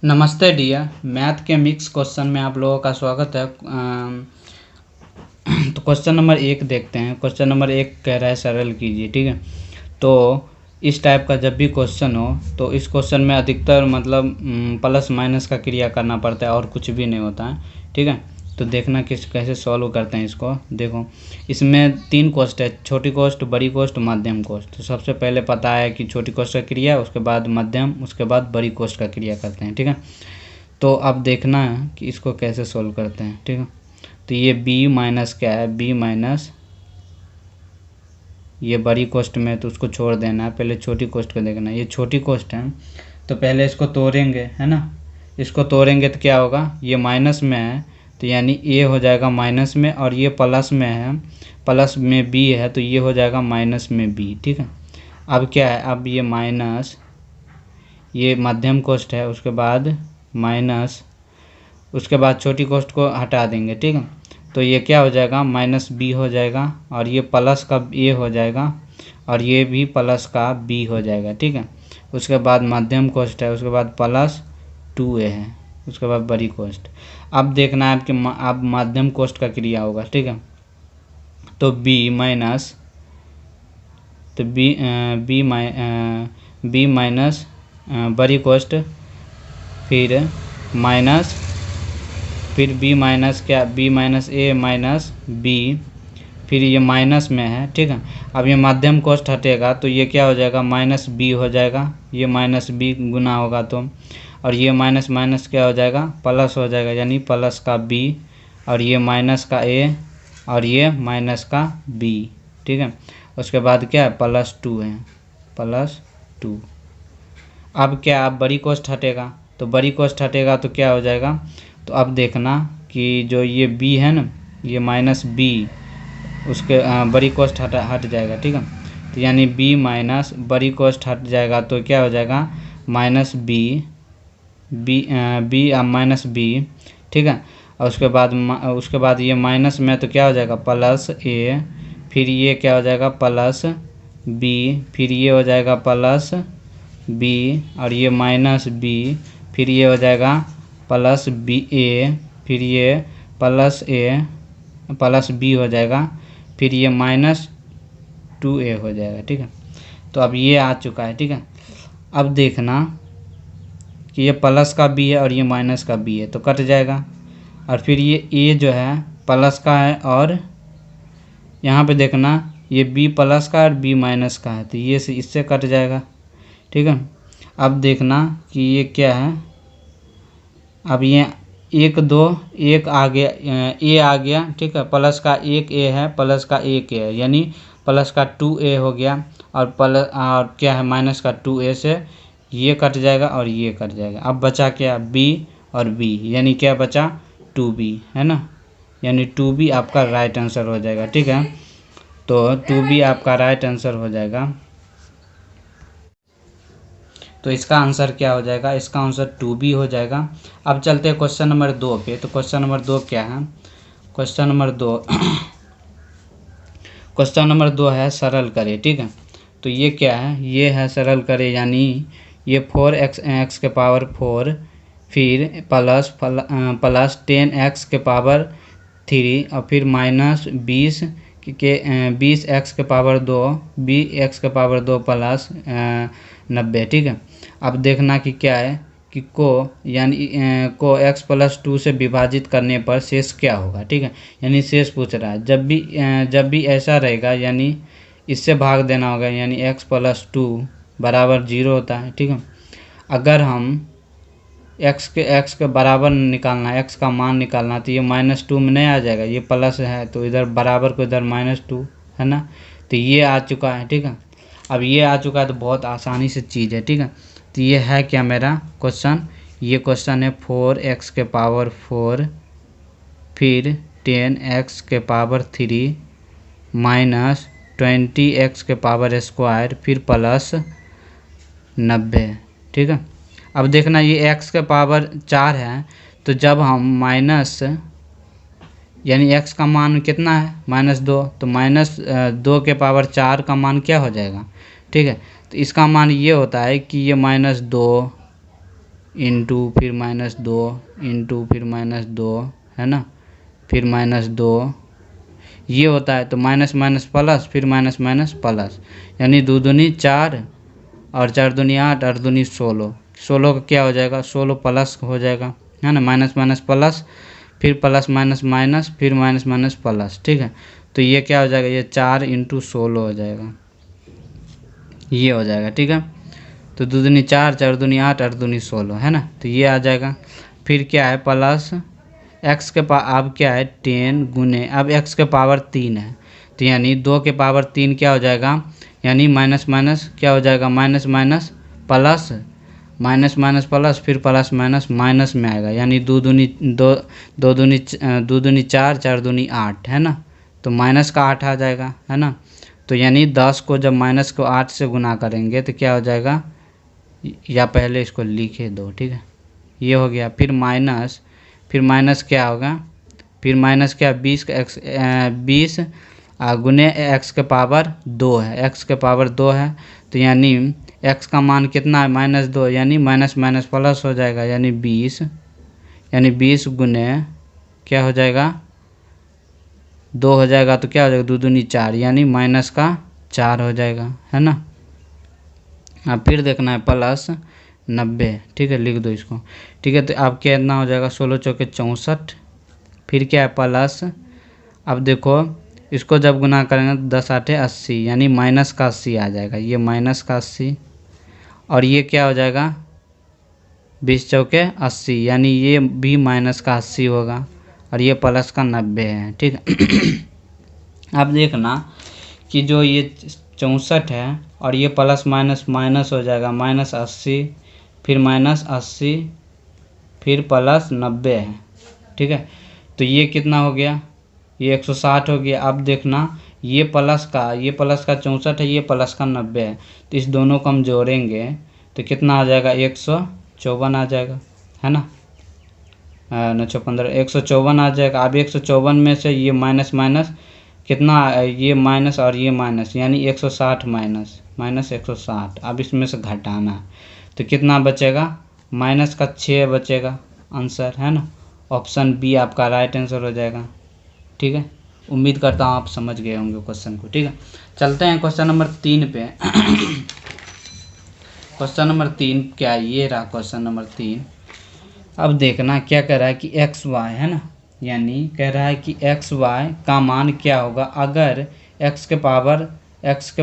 नमस्ते dear, math के mix question में आप लोगों का स्वागत है। तो क्वेश्चन नंबर 1 देखते हैं। क्वेश्चन नंबर 1 कह रहा है सरल कीजिए, ठीक है। तो इस टाइप का जब भी क्वेश्चन हो तो इस क्वेश्चन में अधिकतर मतलब प्लस माइनस का क्रिया करना पड़ता है और कुछ भी नहीं होता है, ठीक है। तो देखना कैसे सॉल्व करते हैं इसको। देखो, इसमें 3 कोष्ट है, छोटी कोष्ट, बड़ी कोष्ट, मध्यम कोष्ट। तो सबसे पहले पता है कि छोटी कोष्ट का क्रिया, उसके बाद मध्यम, उसके बाद बड़ी कोष्ट का क्रिया करते हैं, ठीक है। तो अब देखना है कि इसको कैसे सॉल्व करते हैं, ठीक है। तो ये b माइनस क्या है, b माइनस, ये बड़ी कोष्ट में तो उसको छोड़ देना है, पहले छोटी कोष्ट को देखना है। ये छोटी कोष्ट है तो पहले इसको तोड़ेंगे, है ना। इसको तोड़ेंगे तो क्या होगा, ये माइनस में है तो यानी a हो जाएगा माइनस में, और ये प्लस में है, प्लस में b है तो ये हो जाएगा माइनस में b, ठीक है। अब क्या है, अब ये माइनस, ये मध्यम कोष्ट है, उसके बाद माइनस, उसके बाद छोटी कोष्ट को हटा देंगे, ठीक है। तो ये क्या हो जाएगा, माइनस b हो जाएगा, और ये प्लस का a हो जाएगा, और ये भी प्लस का b हो जाएगा, ठीक है। उसके बाद मध्यम कोष्ट है, उसके बाद प्लस 2a है, उसके बाद बड़ी कोष्ट। अब देखना है कि अब मध्यम कोष्ट का क्रिया होगा, ठीक है। तो b माइनस, तो b माइनस बड़ी कोष्ट, फिर माइनस, फिर b माइनस क्या, b minus a minus b, फिर ये माइनस में है, ठीक है। अब ये मध्यम कोष्ट हटेगा तो ये क्या हो जाएगा, माइनस b हो जाएगा, ये माइनस b गुना होगा तो, और ये माइनस माइनस क्या हो जाएगा, प्लस हो जाएगा, यानी प्लस का b, और ये माइनस का a, और ये माइनस का b, ठीक है। उसके बाद क्या है, प्लस 2 है, प्लस 2। अब क्या, अब बड़ी कोष्ट हटेगा, तो बड़ी कोष्ट हटेगा तो क्या हो जाएगा, तो अब देखना कि जो ये b है ना, ये माइनस b, उसके बड़ी कोष्ट हट जाएगा, ठीक है। तो यानी b माइनस बड़ी कोष्ट हट जाएगा तो क्या हो जाएगा, माइनस b माइनस b, ठीक है। और उसके बाद ये माइनस में तो क्या हो जाएगा, प्लस a, फिर ये क्या हो जाएगा, प्लस b, फिर ये हो जाएगा प्लस b, और ये माइनस b, फिर ये हो जाएगा प्लस b a, फिर ये प्लस a प्लस b हो जाएगा, फिर ये माइनस 2a हो जाएगा, ठीक है। तो अब ये आ चुका है, ठीक है। अब देखना कि ये प्लस का b है और ये माइनस का b है तो कट जाएगा, और फिर ये a जो है प्लस का है, और यहाँ पे देखना ये b प्लस का और b माइनस का है तो ये से इससे कट जाएगा, ठीक है। अब देखना कि ये क्या है, अब ये 1 2 1 आ गया, a आ गया, ठीक है। प्लस का 1 a है, प्लस का 1 a है, यानी प्लस का 2a हो गया, और और क्या है, माइनस का 2a से ये कट जाएगा और ये कट जाएगा। अब बचा क्या, b और b, यानी क्या बचा, 2b, है ना, यानी 2b आपका राइट आंसर हो जाएगा, ठीक है। तो 2b आपका राइट आंसर हो जाएगा। तो इसका आंसर क्या हो जाएगा, इसका आंसर 2b हो जाएगा। अब चलते हैं क्वेश्चन नंबर 2 पे। तो क्वेश्चन नंबर 2 क्या है, क्वेश्चन नंबर 2 क्वेश्चन नंबर 2 है सरल करें, ठीक है। तो ये क्या है, ये है सरल करें, यानी ये 4x के पावर 4, फिर प्लस 10x के पावर 3, और फिर माइनस 20 के 20x के पावर 2, 20x के पावर 2 प्लस 90, ठीक है। अब देखना कि क्या है कि यानी को x प्लस 2 से विभाजित करने पर शेष क्या होगा, ठीक है। यानी शेष पूछ रहा है, जब भी ऐसा रहेगा यानी इससे भाग देना होगा, यानी x प्लस 2 बराबर 0 होता है, ठीक है। अगर हम x के बराबर निकालना है, x का मान निकालना, तो ये -2 में नहीं आ जाएगा, ये प्लस है तो इधर बराबर को इधर -2 है ना, तो ये आ चुका है, ठीक है। अब ये आ चुका है तो बहुत आसानी से चीज़ है, ठीक है। तो ये है क्या मेरा क्वेश्चन, ये क्वेश्चन है 4x के पावर 4, फिर 10x के पावर 3 माइनस 20x के पावर स्क्वायर, फिर प्लस 90, ठीक है। अब देखना ये x के पावर 4 है, तो जब हम माइनस यानी x का मान कितना है -2, तो -2 के पावर 4 का मान क्या हो जाएगा, ठीक है। तो इसका मान ये होता है कि ये -2 इंटू फिर -2 इंटू फिर -2 है ना, फिर -2 ये होता है। तो माइनस माइनस प्लस, फिर माइनस माइनस प्लस, यानी 2 दूनी 4 और 4 दूनी 8, 8 दूनी 16, 16 का क्या हो जाएगा 16 प्लस हो जाएगा, है ना। माइनस माइनस प्लस, फिर प्लस माइनस माइनस, फिर माइनस माइनस प्लस, ठीक है। तो ये क्या हो जाएगा, ये 4 इंटू 16 हो जाएगा, ये हो जाएगा, ठीक है। तो 2 दूनी 4, 4 दूनी 8, 8 दूनी 16, है ना। तो ये आ जाएगा। फिर क्या है प्लस एक्स के अब क्या है 10 गुने, अब एक्स के पावर 3 है, तो यानी 2 के पावर 3 क्या हो जाएगा, यानी माइनस माइनस क्या हो जाएगा, minus minus plus, minus minus plus, फिर प्लस माइनस माइनस में आएगा, यानी 2 दूनी 4, 4 दूनी 8, है ना। तो माइनस का 8 आ जाएगा, है ना। तो यानी 10 को जब माइनस को 8 से गुना करेंगे तो क्या हो जाएगा, या पहले इसको लिखे दो, ठीक है, ये हो गया। फिर माइनस क्या होगा, फिर माइनस क्या 20 का एक्स 20 गुने एक्स के पावर 2 है, एक्स के पावर 2 है, तो यानी एक्स का मान कितना है -2, यानी माइनस माइनस प्लस हो जाएगा, यानी 20, यानी 20 गुने क्या हो जाएगा 2 हो जाएगा, तो क्या हो जाएगा 2 दूनी 4, यानी माइनस का 4 हो जाएगा, है ना। अब फिर देखना है प्लस 90, ठीक है, लिख दो इसको, ठीक है। तो अब कितना हो जाएगा 16 चौके 64, फिर क्या है प्लस, अब देखो इसको जब गुना करेंगे तो 10 8 80, यानी माइनस का 80 आ जाएगा, ये माइनस का 80, और ये क्या हो जाएगा 20 चौके 80, यानी ये भी माइनस का 80 होगा, और ये प्लस का 90 है, ठीक है। अब देखना कि जो ये 64 है और ये प्लस माइनस माइनस हो जाएगा, -80, फिर -80, फिर प्लस 90 है, ठीक है। तो ये कितना हो गया, ये 160 हो गया। अब देखना ये प्लस का 64 है, ये प्लस का 90 है, तो इस दोनों को हम जोड़ेंगे तो कितना आ जाएगा 154 आ जाएगा, है ना। 9 154 आ जाएगा। अब 154 में से ये माइनस माइनस कितना, ये माइनस और ये माइनस, यानी 160 माइनस माइनस 160। अब इसमें से घटाना है तो कितना बचेगा, माइनस का 6 बचेगा आंसर, है ना। ऑप्शन बी आपका राइट आंसर हो जाएगा, ठीक है। उम्मीद करता हूँ आप समझ गए होंगे क्वेश्चन को, ठीक है। चलते हैं क्वेश्चन नंबर 3 पे। क्वेश्चन नंबर 3 क्या, ये रहा क्वेश्चन नंबर 3। अब देखना क्या कह रहा है कि एक्स वाई, है ना, यानी कह रहा है कि एक्स वाई का मान क्या होगा अगर एक्स के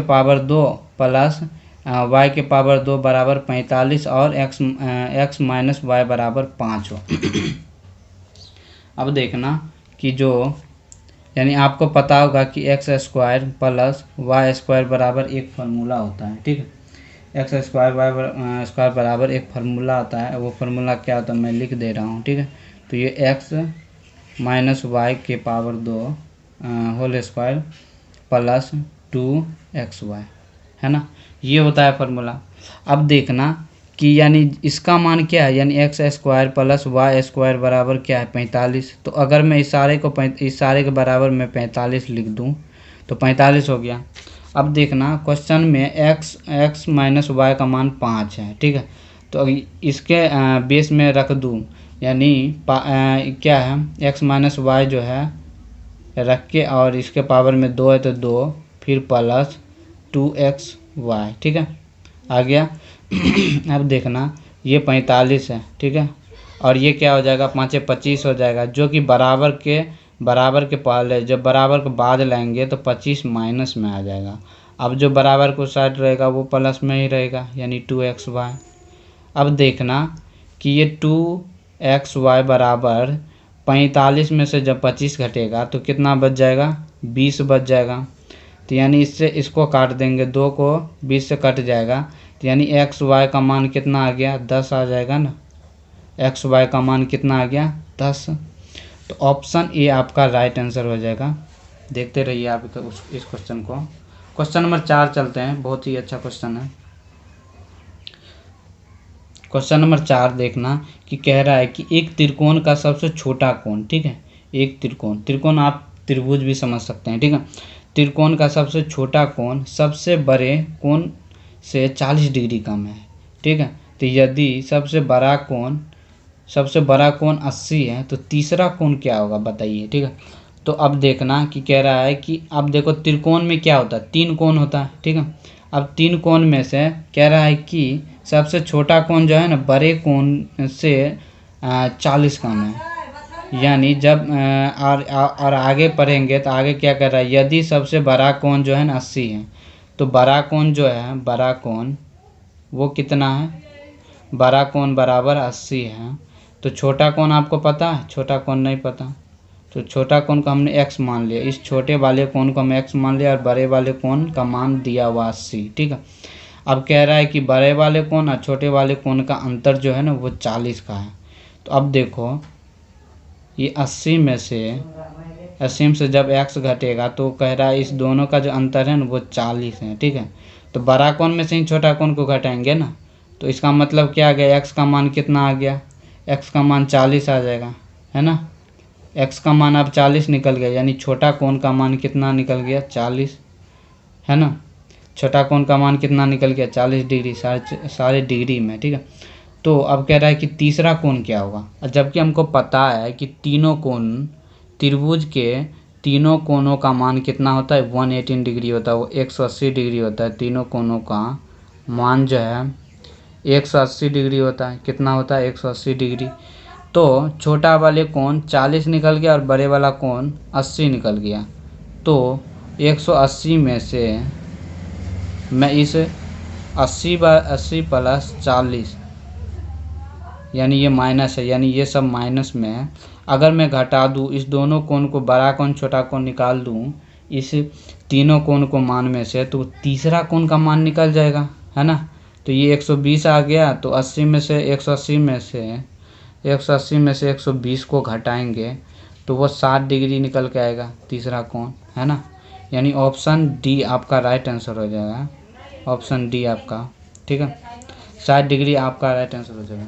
पावर 2 प्लस वाई के पावर 2 बराबर 45 और एक्स माइनस वाई बराबर 5 हो। अब देखना कि जो, यानी आपको पता होगा कि x square plus y square बराबर एक फार्मूला होता है, ठीक है। एक्स स्क्वायर वाई स्क्वायर बराबर एक फार्मूला होता है, वो फार्मूला क्या होता है मैं लिख दे रहा हूँ, ठीक है। तो ये एक्स माइनस वाई के power 2 whole square plus 2xy, है ना, ये होता है फार्मूला। अब देखना कि यानी इसका मान क्या है, यानी x square plus y square बराबर क्या है 45। तो अगर मैं इस सारे के बराबर मैं 45 लिख दूं तो 45 हो गया। अब देखना क्वेश्चन में एक्स माइनस वाई का मान 5 है, ठीक है। तो इसके बेस में रख दूं, यानी क्या है एक्स माइनस वाई जो है रख के, और इसके पावर में 2 है तो 2, फिर प्लस 2xy, ठीक है, आ गया। अब देखना ये 45 है, ठीक है, और ये क्या हो जाएगा 5 25 हो जाएगा, जो कि बराबर के पहले, जब बराबर के बाद लाएंगे तो 25 माइनस में आ जाएगा। अब जो बराबर को साइड रहेगा वो प्लस में ही रहेगा, यानी 2xy। अब देखना कि ये 2xy बराबर 45 में से जब 25 घटेगा तो कितना बच जाएगा 20 बच जाएगा। तो यानी इससे इसको काट देंगे, 2 को 20 से कट जाएगा, तो यानी एक्स वाई का मान कितना आ गया 10 आ जाएगा ना। एक्स वाई का मान कितना आ गया 10। तो ऑप्शन ए आपका राइट आंसर हो जाएगा। देखते रहिए आप इस क्वेश्चन को। क्वेश्चन नंबर 4 चलते हैं, बहुत ही अच्छा क्वेश्चन है। क्वेश्चन नंबर 4 देखना कि कह रहा है कि एक त्रिकोण का सबसे छोटा कोण, ठीक है, एक त्रिकोण, त्रिकोण आप त्रिभुज भी समझ सकते हैं, ठीक है। त्रिकोण का सबसे छोटा कोण सबसे बड़े कोण से 40 डिग्री कम है, ठीक है। तो यदि सबसे बड़ा कोण 80 है तो तीसरा कोण क्या होगा बताइए, ठीक है। तो अब देखना कि कह रहा है कि अब देखो त्रिकोण में क्या होता है, 3 कोण होता है, ठीक है। अब 3 कोण में से कह रहा है कि सबसे छोटा कोण जो है ना बड़े कोण से 40 कम है, यानी जब और आगे पढ़ेंगे तो आगे क्या कर रहा है, यदि सबसे बड़ा कोण जो है ना 80 है तो बड़ा कोण जो है, बड़ा कोण वो कितना है, बड़ा कोण बराबर 80 है। तो छोटा कोण आपको पता है, छोटा कोण नहीं पता, तो छोटा कोण को हमने x मान लिया, इस छोटे वाले कोण को हम x मान लिया और बड़े वाले कोण का मान दिया हुआ 80, ठीक है। अब कह रहा है कि बड़े वाले कोण और छोटे वाले कोण का अंतर जो है ना वो 40 का है। तो अब देखो ये 80 में से जब x घटेगा तो कह रहा है इस दोनों का जो अंतर है ना वो 40 है, ठीक है। तो बड़ा कोण में से ही छोटा कोण को घटाएंगे ना, तो इसका मतलब क्या आ गया, x का मान कितना आ गया, x का मान 40 आ जाएगा, है ना। x का मान अब 40 निकल गया, यानी छोटा कोण का मान कितना निकल गया, 40, है ना। छोटा कोण का मान कितना निकल गया, 40 डिग्री, सारे डिग्री में, ठीक है। तो अब कह रहा है कि तीसरा कोण क्या होगा, जबकि हमको पता है कि तीनों कोण त्रिभुज के तीनों कोणों का मान कितना होता है, 118 डिग्री होता है, वो 180 डिग्री होता है। तीनों कोणों का मान जो है 180 डिग्री होता है, कितना होता है, 180 डिग्री। तो छोटा वाले कोण 40 निकल गया और बड़े वाला कोण 80 निकल गया। तो 180 में से मैं इस 80 प्लस 40, यानी ये माइनस है, यानी ये सब माइनस में है। अगर मैं घटा दूँ इस दोनों कोण को, बड़ा कोण छोटा कोण निकाल दूँ इस तीनों कोण को मान में से, तो तीसरा कोण का मान निकल जाएगा, है ना। तो ये 120 आ गया, तो 180 में से 120 को घटाएंगे तो वो 60 डिग्री निकल के आएगा तीसरा कोण, है ना। यानी ऑप्शन डी आपका राइट आंसर हो जाएगा, ऑप्शन डी आपका, ठीक है। 60 डिग्री आपका राइट आंसर हो जाएगा।